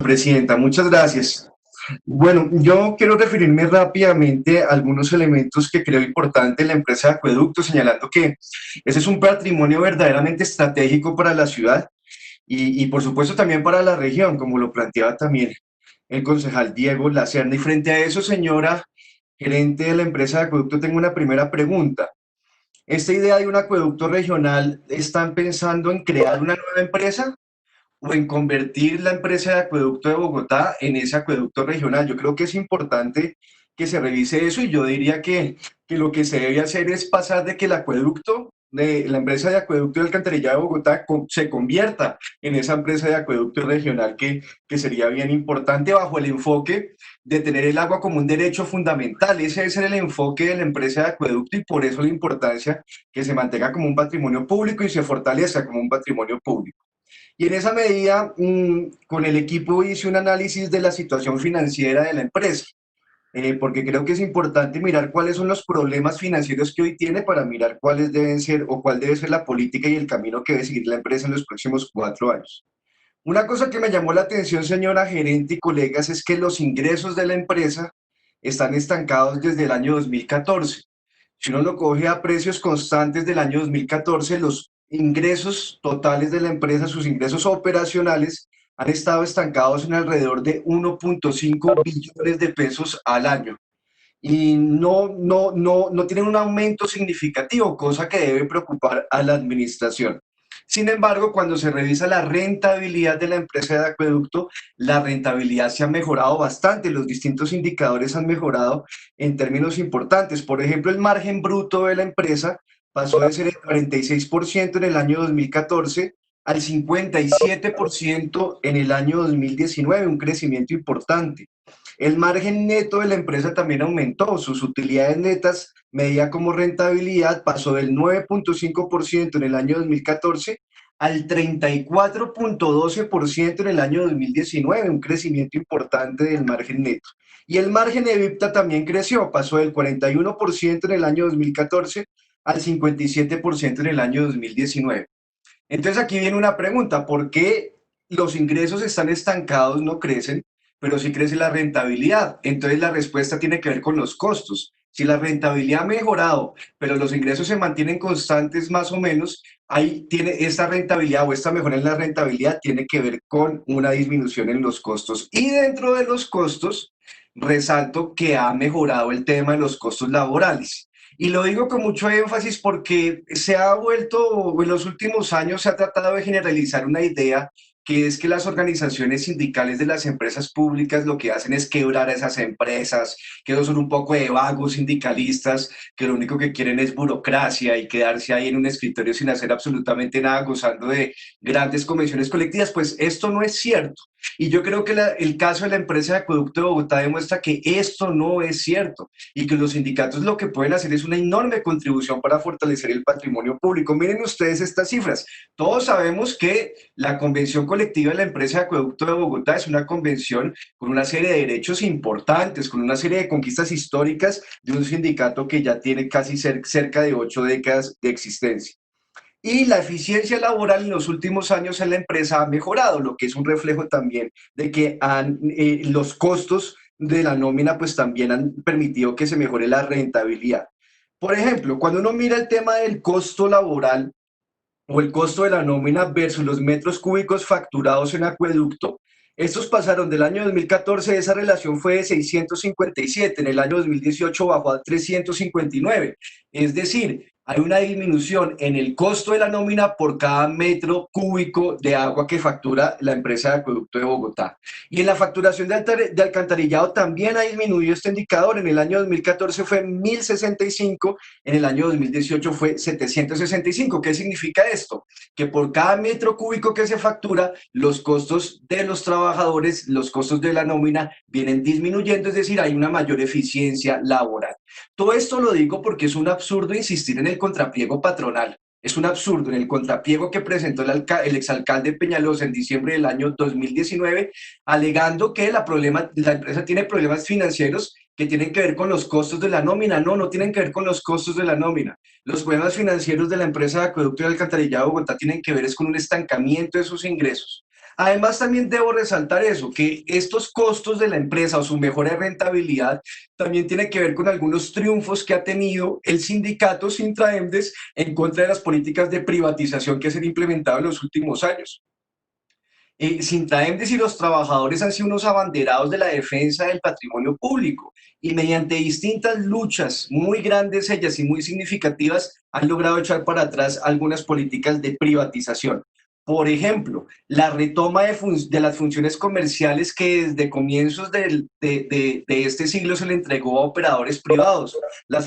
Presidenta, muchas gracias. Bueno, yo quiero referirme rápidamente a algunos elementos que creo importantes en la empresa de acueducto, señalando que ese es un patrimonio verdaderamente estratégico para la ciudad y por supuesto también para la región, como lo planteaba también el concejal Diego Lacerda. Y frente a eso, señora gerente de la empresa de acueducto, tengo una primera pregunta. ¿Esta idea de un acueducto regional, están pensando en crear una nueva empresa o en convertir la empresa de acueducto de Bogotá en ese acueducto regional? Yo creo que es importante que se revise eso y yo diría que lo que se debe hacer es pasar de que el acueducto, de la empresa de acueducto y alcantarillado de Bogotá se convierta en esa empresa de acueducto regional que sería bien importante bajo el enfoque de tener el agua como un derecho fundamental. Ese es el enfoque de la empresa de acueducto y por eso la importancia que se mantenga como un patrimonio público y se fortalezca como un patrimonio público. Y en esa medida, con el equipo hice un análisis de la situación financiera de la empresa, porque creo que es importante mirar cuáles son los problemas financieros que hoy tiene para mirar cuáles deben ser o cuál debe ser la política y el camino que debe seguir la empresa en los próximos 4 años. Una cosa que me llamó la atención, señora gerente y colegas, es que los ingresos de la empresa están estancados desde el año 2014. Si uno lo coge a precios constantes del año 2014, los ingresos totales de la empresa, sus ingresos operacionales, han estado estancados en alrededor de 1.5 billones de pesos al año. Y no tienen un aumento significativo, cosa que debe preocupar a la administración. Sin embargo, cuando se revisa la rentabilidad de la empresa de acueducto, la rentabilidad se ha mejorado bastante, los distintos indicadores han mejorado en términos importantes. Por ejemplo, el margen bruto de la empresa pasó de ser el 46% en el año 2014 al 57% en el año 2019, un crecimiento importante. El margen neto de la empresa también aumentó, sus utilidades netas medida como rentabilidad pasó del 9.5% en el año 2014 al 34.12% en el año 2019, un crecimiento importante del margen neto. Y el margen EBITDA también creció, pasó del 41% en el año 2014 al 57% en el año 2019. Entonces aquí viene una pregunta, ¿por qué los ingresos están estancados, no crecen, pero sí crece la rentabilidad? Entonces la respuesta tiene que ver con los costos. Si la rentabilidad ha mejorado, pero los ingresos se mantienen constantes más o menos, ahí tiene esta rentabilidad o esta mejora en la rentabilidad tiene que ver con una disminución en los costos. Y dentro de los costos, resalto que ha mejorado el tema de los costos laborales. Y lo digo con mucho énfasis porque se ha vuelto, o en los últimos años se ha tratado de generalizar una idea que es que las organizaciones sindicales de las empresas públicas lo que hacen es quebrar a esas empresas, que ellos son un poco de vagos sindicalistas, que lo único que quieren es burocracia y quedarse ahí en un escritorio sin hacer absolutamente nada, gozando de grandes convenciones colectivas. Pues esto no es cierto. Y yo creo que el caso de la empresa de Acueducto de Bogotá demuestra que esto no es cierto y que los sindicatos lo que pueden hacer es una enorme contribución para fortalecer el patrimonio público. Miren ustedes estas cifras. Todos sabemos que la convención colectiva de la empresa de Acueducto de Bogotá es una convención con una serie de derechos importantes, con una serie de conquistas históricas de un sindicato que ya tiene casi cerca de 8 décadas de existencia. Y la eficiencia laboral en los últimos años en la empresa ha mejorado, lo que es un reflejo también de que los costos de la nómina pues también han permitido que se mejore la rentabilidad. Por ejemplo, cuando uno mira el tema del costo laboral o el costo de la nómina versus los metros cúbicos facturados en acueducto, estos pasaron del año 2014, esa relación fue de 657, en el año 2018 bajó a 359. Es decir, hay una disminución en el costo de la nómina por cada metro cúbico de agua que factura la empresa de acueducto de Bogotá. Y en la facturación de alcantarillado también ha disminuido este indicador. En el año 2014 fue 1.065, en el año 2018 fue 765. ¿Qué significa esto? Que por cada metro cúbico que se factura, los costos de los trabajadores, los costos de la nómina vienen disminuyendo, es decir, hay una mayor eficiencia laboral. Todo esto lo digo porque es un absurdo insistir en el contrapliego patronal. Es un absurdo. En el contrapliego que presentó el exalcalde Peñalosa en diciembre del año 2019, alegando que la empresa tiene problemas financieros que tienen que ver con los costos de la nómina. No, no tienen que ver con los costos de la nómina. Los problemas financieros de la empresa de acueducto y alcantarillado de Bogotá tienen que ver es con un estancamiento de sus ingresos. Además, también debo resaltar eso, que estos costos de la empresa o su mejora de rentabilidad también tiene que ver con algunos triunfos que ha tenido el sindicato Sintraemdes en contra de las políticas de privatización que se han implementado en los últimos años. Sintraemdes y los trabajadores han sido unos abanderados de la defensa del patrimonio público y mediante distintas luchas muy grandes ellas y muy significativas han logrado echar para atrás algunas políticas de privatización. Por ejemplo, la retoma de las funciones comerciales que desde comienzos de este siglo se le entregó a operadores privados, los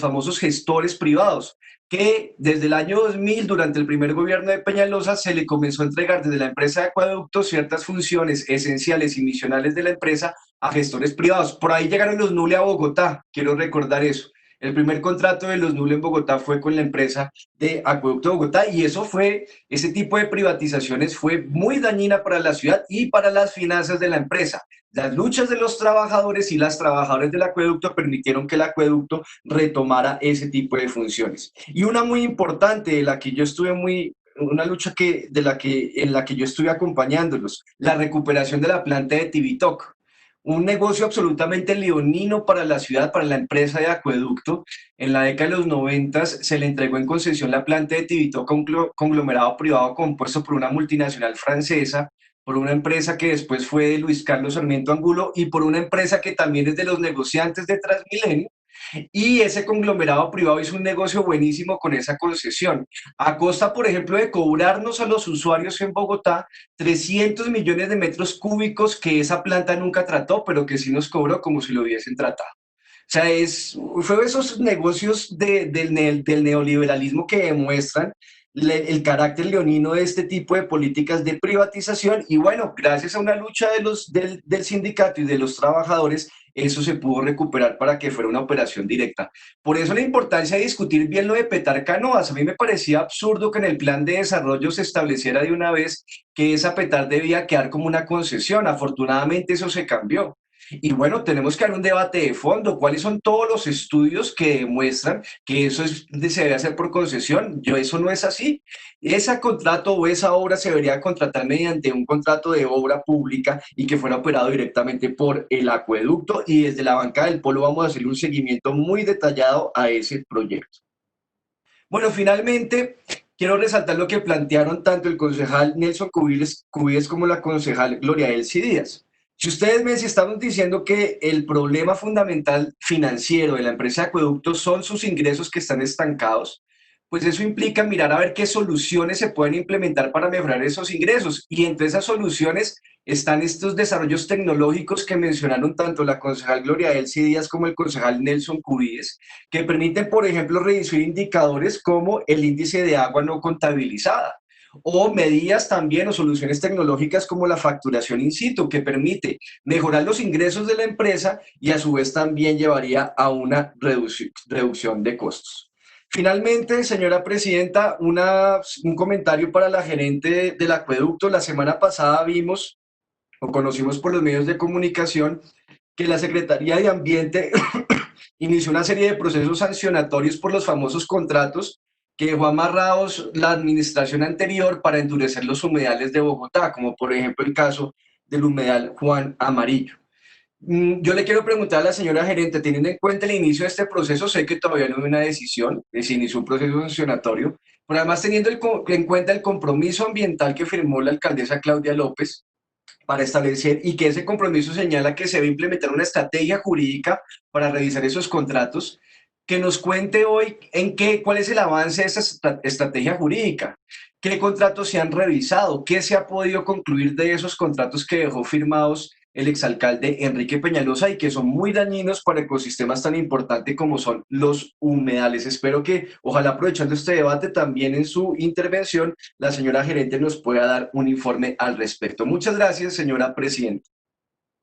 famosos gestores privados, que desde el año 2000, durante el primer gobierno de Peñalosa, se le comenzó a entregar desde la empresa de acueductos ciertas funciones esenciales y misionales de la empresa a gestores privados. Por ahí llegaron los Nule a Bogotá, quiero recordar eso. El primer contrato de los Nule en Bogotá fue con la empresa de Acueducto de Bogotá y ese tipo de privatizaciones fue muy dañina para la ciudad y para las finanzas de la empresa. Las luchas de los trabajadores y las trabajadoras del acueducto permitieron que el acueducto retomara ese tipo de funciones. Y una muy importante, de la que yo estuve una lucha en la que yo estuve acompañándolos, la recuperación de la planta de Tibitoc, un negocio absolutamente leonino para la ciudad, para la empresa de acueducto. En la década de los 90 se le entregó en concesión la planta de Tibitoc a un conglomerado privado compuesto por una multinacional francesa, por una empresa que después fue de Luis Carlos Sarmiento Angulo y por una empresa que también es de los negociantes de Transmilenio, y ese conglomerado privado hizo un negocio buenísimo con esa concesión, a costa, por ejemplo, de cobrarnos a los usuarios en Bogotá 300 millones de metros cúbicos que esa planta nunca trató, pero que sí nos cobró como si lo hubiesen tratado. O sea, fue esos negocios del neoliberalismo que demuestran el carácter leonino de este tipo de políticas de privatización y bueno, gracias a una lucha del sindicato y de los trabajadores, eso se pudo recuperar para que fuera una operación directa. Por eso la importancia de discutir bien lo de Petar Canoas. A mí me parecía absurdo que en el plan de desarrollo se estableciera de una vez que esa Petar debía quedar como una concesión. Afortunadamente eso se cambió. Y bueno, tenemos que dar un debate de fondo. ¿Cuáles son todos los estudios que demuestran que se debe hacer por concesión? Eso no es así. Ese contrato o esa obra se debería contratar mediante un contrato de obra pública y que fuera operado directamente por el acueducto y desde la banca del Polo vamos a hacer un seguimiento muy detallado a ese proyecto. Bueno, finalmente, quiero resaltar lo que plantearon tanto el concejal Nelson Cubides como la concejal Gloria Elsie Díaz. Si ustedes ven, si estamos diciendo que el problema fundamental financiero de la empresa de acueductos son sus ingresos que están estancados, pues eso implica mirar a ver qué soluciones se pueden implementar para mejorar esos ingresos. Y entre esas soluciones están estos desarrollos tecnológicos que mencionaron tanto la concejal Gloria Elsie Díaz como el concejal Nelson Cubides, que permiten, por ejemplo, reducir indicadores como el índice de agua no contabilizada o medidas también o soluciones tecnológicas como la facturación in situ, que permite mejorar los ingresos de la empresa y a su vez también llevaría a una reducción de costos. Finalmente, señora presidenta, un comentario para la gerente del acueducto. La semana pasada vimos o conocimos por los medios de comunicación que la Secretaría de Ambiente inició una serie de procesos sancionatorios por los famosos contratos que dejó amarrados la administración anterior para endurecer los humedales de Bogotá, como por ejemplo el caso del humedal Juan Amarillo. Yo le quiero preguntar a la señora gerente, teniendo en cuenta el inicio de este proceso, sé que todavía no hay una decisión, se inició un proceso sancionatorio, pero además teniendo en cuenta el compromiso ambiental que firmó la alcaldesa Claudia López para establecer y que ese compromiso señala que se debe implementar una estrategia jurídica para revisar esos contratos, que nos cuente hoy cuál es el avance de esa estrategia jurídica, qué contratos se han revisado, qué se ha podido concluir de esos contratos que dejó firmados el exalcalde Enrique Peñalosa y que son muy dañinos para ecosistemas tan importantes como son los humedales. Espero que, ojalá aprovechando este debate, también en su intervención, la señora gerente nos pueda dar un informe al respecto. Muchas gracias, señora presidenta.